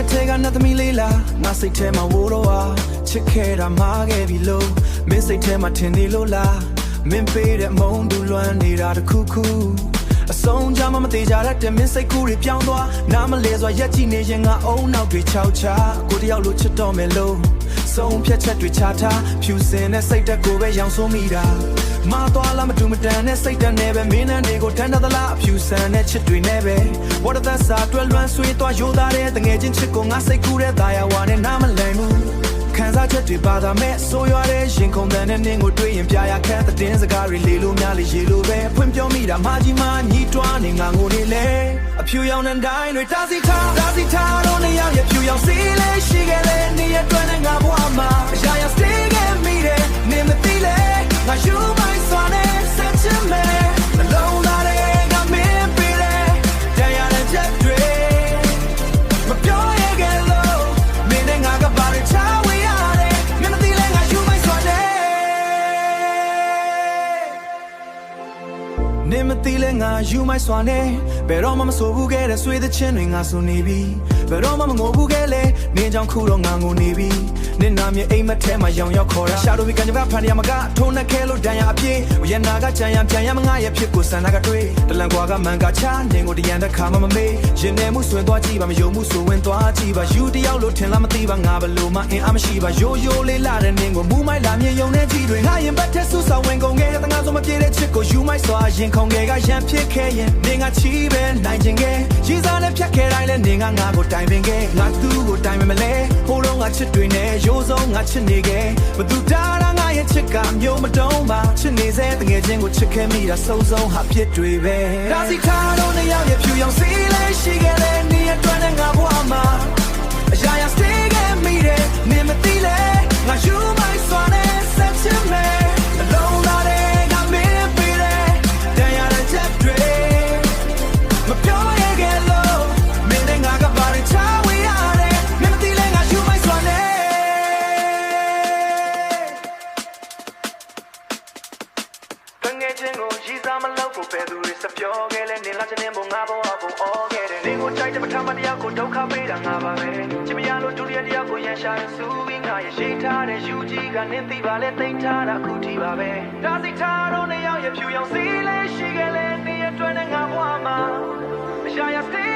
မဲ့ထဲကနှစ်သမီးလေးလားငါစိတ်ထဲမှာဝိုးတော့ဟာချစ်ခဲ့တာမှားခဲ့ပြီလို့မင်းစိတ်ထဲမှာထင်နေလို့လားမင်းပေးတဲ့မုန်းသူလွမ်းနေတာတခုခုအဆုံးကြမှာမသေးကြတဲ့မင်းစိတ်ကူးတွေပြောင်းသွားနားမလဲစွာရက်ကြည့်နေရင်ငါအုံနောက်တွေခြောက်ချကိုတယောက်လိုချစ်တော့မယ်လို့ဆုံးဖြတ်ချက်တွေချထားဖြူစင်တဲ့စိတ်တက်ကိုပဲရောင်ဆိုးမိတာမသွားလားမတူမတန်တဲ့စိတ်တက်နဲ့ပဲမင်းနဲ့တွေကိုတန်းသလားအဖြူဆန်တဲ့ချစ်တွေနဲ့ပဲ What if that's our တွဲလွမ်းဆွေးသွားရိုးသားတဲ့တငယ်ချင်းချစ်ကိုငါစိတ်ကူးတဲ့သာယာဝါနဲ့နားမလည်ဘူးခံစားချက်တွေပါတာမဲ့ဆိုရွာတဲ့ရင်ခုန်တဲ့နင်းကိုတွေ့ရင်ပြာရခန့်တဲ့တင်းစကားတွေလေလို့များလေရေလိုပဲဖွင့်ပြောမိတာမာကြီးမာညီးတွားနေငါငိုနေလေအဖြူရောင်တဲ့တိုင်းတွေတာစီထားတော့နေရရဲ့ဖြူရောင်စီးလေးရှိခဲ့လေနေရတွဲနဲ့ငါဘဝမှာအရာရာ stay ခဲ့မိတယ်နေမသိလေငါယူမိုင်းစွာနဲ့ဆက်ချင်မယ်နှလုံးသားတွေကမင်းပေးတယ်တရားနဲ့ချက်တွေမပြောရခဲ့လို့မင်းနဲ့ငါကပါရချဝေးရတယ်မင်းမသိလဲငါယူမိုင်းစွာနဲ့နေမသိလဲငါယူမိုင်းစွာနဲ့ဘယ်တော့မှမဆိုဘူးခဲ့တဲ့ဆွေးသချင်းတွေငါဆိုနေပြီဘယ်တော့မှမငိုဘူးခဲ့လေနင်းကြောင့်ခုတော့ငါငိုနေပြီနင်းနာမြေအိမ်မက်ထဲမှာရောင်ရောက်ခေါ်တာရှာတို့ပြီးကန်ကြပါဖန်ရမကထိုးနှက်ခဲလို့တန်ရအပြေးရနာကကြံရပြန်ရမငါရဲ့ဖြစ်ကိုစန္ဒကတွေးတလန်ကွာကမန်ကချနင်းကိုတရန်တဲ့ခါမှမမေးရင်ထဲမှုဆွင်သွားကြည့်ပါမယုံမှုဆိုဝင်သွားကြည့်ပါယူတယောက်လို့ထင်လားမသိပါငါဘလို့မှအင်အားမရှိပါရိုးရိုးလေးလာတဲ့နင်းကိုမူးမိုက်လာမြေယုံတဲ့ကြည့်တွေငါရင်ဘတ်ထဲဆူဆောင်ဝင်ကုန်ခဲ့တဲ့ငါဆိုမပြေတဲ့ချစ်ကိုယူမိုက်စွာရင်ခုန်ခဲ့ကရန်ဖြစ်ခဲ့ရင်နင်းကချီးပဲနိုင်ခြင်းခဲ့ရီးစားနဲ့ဖြတ်ခဲ့တိုင်းလဲနင်းကငါကိုတိုင်ပင်ခဲ့ငါသူ့ကိုတိုင်ပင်မလဲဟိုတော့ငါချစ်တွေနဲ့ရိုးစုံငါချစ်နေခဲ့ဘသူတားတာငါရဲ့ချစ်ကမျိုးမတုံးပါချစ်နေစေတငယ်ချင်းကိုချစ်ခဲ့မိတာစုံစုံဟာဖြစ်တွေပဲဒါစီထားတော့နေရောက်ရဲ့ဖြူရောင်စီးလေးရှိခဲ့တဲ့နေအတွင်းနဲ့ငါဘဝမှာအရာရာ stay ခဲ့မိတယ်နေမသိလဲငါယူမိုင်းစွာနဲ့ဆက်ချင်မယ်အလုံးသားတွေကမင်းပေးတယ်တရားနဲ့ချက်တွေမပြောရခဲ့လို့မင်းနဲ့ငါကပါရချဝေးရတယ်မင်းမသိလဲငါယူမိုင်းစွာနဲ့တငယ်ချင်းကိုရည်စားမလို့ကိုပဲသူတွေစပြောခဲ့လဲနေလာချင်တဲ့ဘုံငါဘဝကိုအော်ခဲ့တယ်နေကိုကြိုက်တဲ့ပထမတရားကိုဒုက္ခပေးတာငါပါပဲချစ်မရလို့ဒုတိယတရားကိုရန်ရှာရစူးပြီးငါရဲ့ရှိထားတဲ့ယူကြီးကနင်းသိပါလဲသိမ့်ထားတာအခုထိပါပဲဒါစီထားတော့နေရောက်ရဲ့ဖြူရောင်စီးလေးရှိခဲ့လဲနေရဲ့တွဲနဲ့ငါဘဝမှာအရာရာ stay